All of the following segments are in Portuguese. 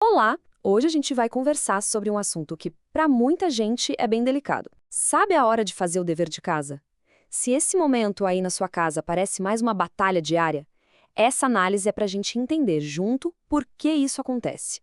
Olá! Hoje a gente vai conversar sobre um assunto que, para muita gente, é bem delicado. Sabe a hora de fazer o dever de casa? Se esse momento aí na sua casa parece mais uma batalha diária, essa análise é para a gente entender junto por que isso acontece.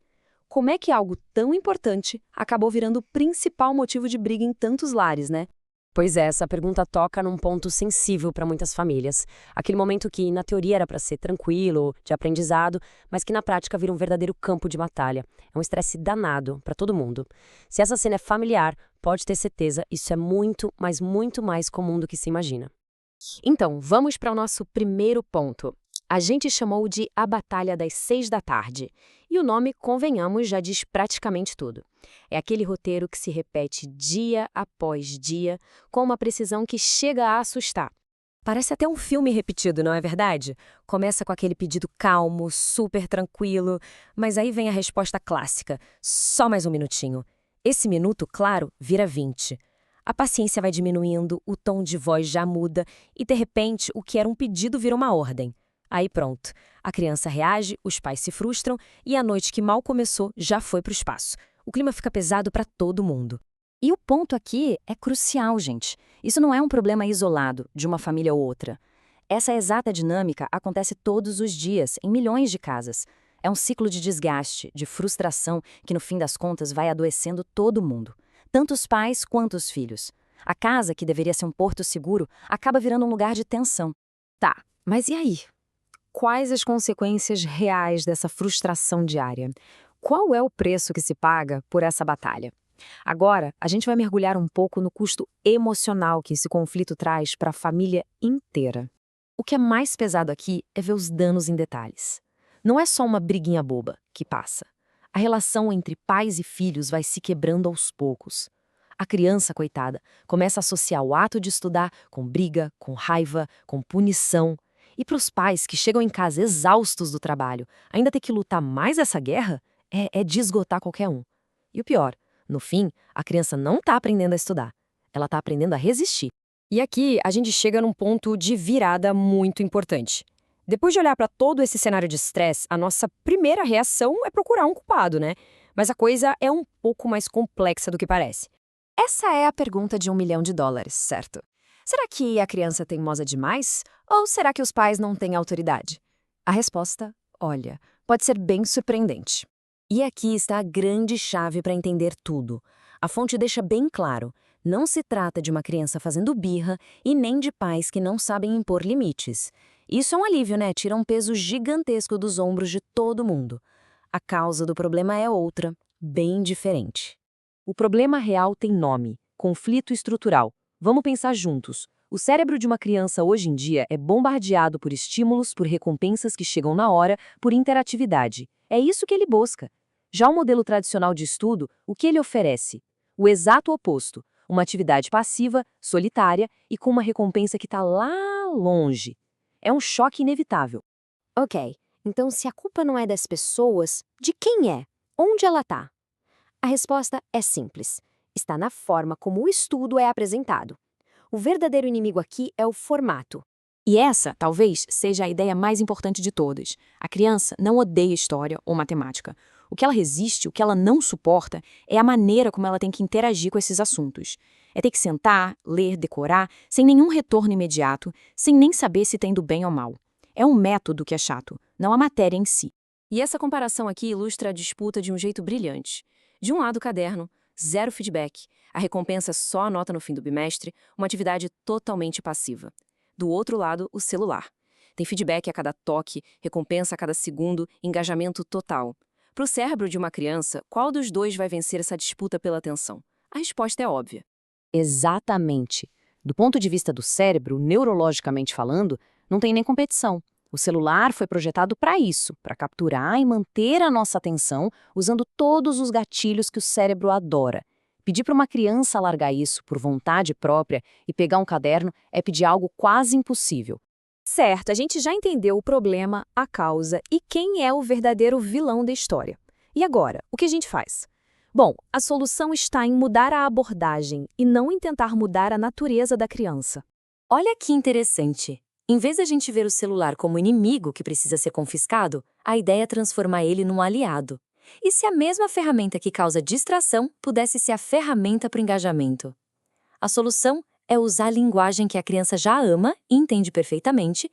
Como é que algo tão importante acabou virando o principal motivo de briga em tantos lares, né? Pois é, essa pergunta toca num ponto sensível para muitas famílias. Aquele momento que, na teoria, era para ser tranquilo, de aprendizado, mas que na prática vira um verdadeiro campo de batalha. É um estresse danado para todo mundo. Se essa cena é familiar, pode ter certeza, isso é muito, mas muito mais comum do que se imagina. Então, vamos para o nosso primeiro ponto. A gente chamou de A Batalha das 6 da tarde. E o nome, convenhamos, já diz praticamente tudo. É aquele roteiro que se repete dia após dia, com uma precisão que chega a assustar. Parece até um filme repetido, não é verdade? Começa com aquele pedido calmo, super tranquilo, mas aí vem a resposta clássica: só mais um minutinho. Esse minuto, claro, vira 20. A paciência vai diminuindo, o tom de voz já muda e, de repente, o que era um pedido vira uma ordem. Aí pronto, a criança reage, os pais se frustram e a noite que mal começou já foi para o espaço. O clima fica pesado para todo mundo. E o ponto aqui é crucial, gente. Isso não é um problema isolado de uma família ou outra. Essa exata dinâmica acontece todos os dias, em milhões de casas. É um ciclo de desgaste, de frustração, que no fim das contas vai adoecendo todo mundo. Tanto os pais quanto os filhos. A casa, que deveria ser um porto seguro, acaba virando um lugar de tensão. Tá, mas e aí? Quais as consequências reais dessa frustração diária? Qual é o preço que se paga por essa batalha? Agora, a gente vai mergulhar um pouco no custo emocional que esse conflito traz para a família inteira. O que é mais pesado aqui é ver os danos em detalhes. Não é só uma briguinha boba que passa. A relação entre pais e filhos vai se quebrando aos poucos. A criança, coitada, começa a associar o ato de estudar com briga, com raiva, com punição. E para os pais que chegam em casa exaustos do trabalho, ainda ter que lutar mais essa guerra é de esgotar qualquer um. E o pior, no fim, a criança não está aprendendo a estudar. Ela está aprendendo a resistir. E aqui a gente chega num ponto de virada muito importante. Depois de olhar para todo esse cenário de estresse, a nossa primeira reação é procurar um culpado, né? Mas a coisa é um pouco mais complexa do que parece. Essa é a pergunta de US$ 1 milhão, certo? Será que a criança é teimosa demais? Ou será que os pais não têm autoridade? A resposta, olha, pode ser bem surpreendente. E aqui está a grande chave para entender tudo. A fonte deixa bem claro: não se trata de uma criança fazendo birra e nem de pais que não sabem impor limites. Isso é um alívio, né? Tira um peso gigantesco dos ombros de todo mundo. A causa do problema é outra, bem diferente. O problema real tem nome: conflito estrutural. Vamos pensar juntos. O cérebro de uma criança hoje em dia é bombardeado por estímulos, por recompensas que chegam na hora, por interatividade. É isso que ele busca. Já o modelo tradicional de estudo, o que ele oferece? O exato oposto: uma atividade passiva, solitária e com uma recompensa que está lá longe. É um choque inevitável. Ok, então se a culpa não é das pessoas, de quem é? Onde ela está? A resposta é simples. Está na forma como o estudo é apresentado. O verdadeiro inimigo aqui é o formato. E essa, talvez, seja a ideia mais importante de todas. A criança não odeia história ou matemática. O que ela resiste, o que ela não suporta, é a maneira como ela tem que interagir com esses assuntos. É ter que sentar, ler, decorar, sem nenhum retorno imediato, sem nem saber se está indo bem ou mal. É um método que é chato, não a matéria em si. E essa comparação aqui ilustra a disputa de um jeito brilhante. De um lado, o caderno, zero feedback, a recompensa só a nota no fim do bimestre, uma atividade totalmente passiva. Do outro lado, o celular. Tem feedback a cada toque, recompensa a cada segundo, engajamento total. Para o cérebro de uma criança, qual dos dois vai vencer essa disputa pela atenção? A resposta é óbvia. Exatamente. Do ponto de vista do cérebro, neurologicamente falando, não tem nem competição. O celular foi projetado para isso, para capturar e manter a nossa atenção usando todos os gatilhos que o cérebro adora. Pedir para uma criança largar isso por vontade própria e pegar um caderno é pedir algo quase impossível. Certo, a gente já entendeu o problema, a causa e quem é o verdadeiro vilão da história. E agora, o que a gente faz? Bom, a solução está em mudar a abordagem e não em tentar mudar a natureza da criança. Olha que interessante. Em vez da gente ver o celular como inimigo que precisa ser confiscado, a ideia é transformar ele num aliado. E se a mesma ferramenta que causa distração pudesse ser a ferramenta para o engajamento? A solução é usar a linguagem que a criança já ama e entende perfeitamente.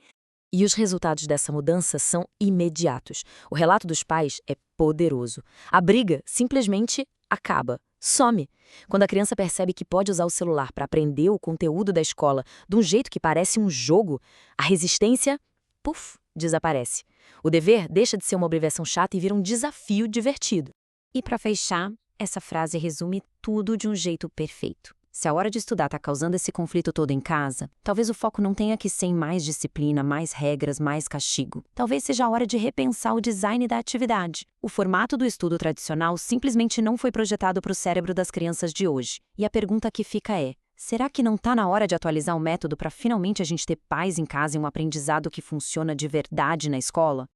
E os resultados dessa mudança são imediatos. O relato dos pais é poderoso. A briga simplesmente acaba, some. Quando a criança percebe que pode usar o celular para aprender o conteúdo da escola de um jeito que parece um jogo, a resistência, puf, desaparece. O dever deixa de ser uma obrigação chata e vira um desafio divertido. E para fechar, essa frase resume tudo de um jeito perfeito. Se a hora de estudar está causando esse conflito todo em casa, talvez o foco não tenha que ser em mais disciplina, mais regras, mais castigo. Talvez seja a hora de repensar o design da atividade. O formato do estudo tradicional simplesmente não foi projetado para o cérebro das crianças de hoje. E a pergunta que fica é: será que não está na hora de atualizar o método para finalmente a gente ter paz em casa e um aprendizado que funciona de verdade na escola?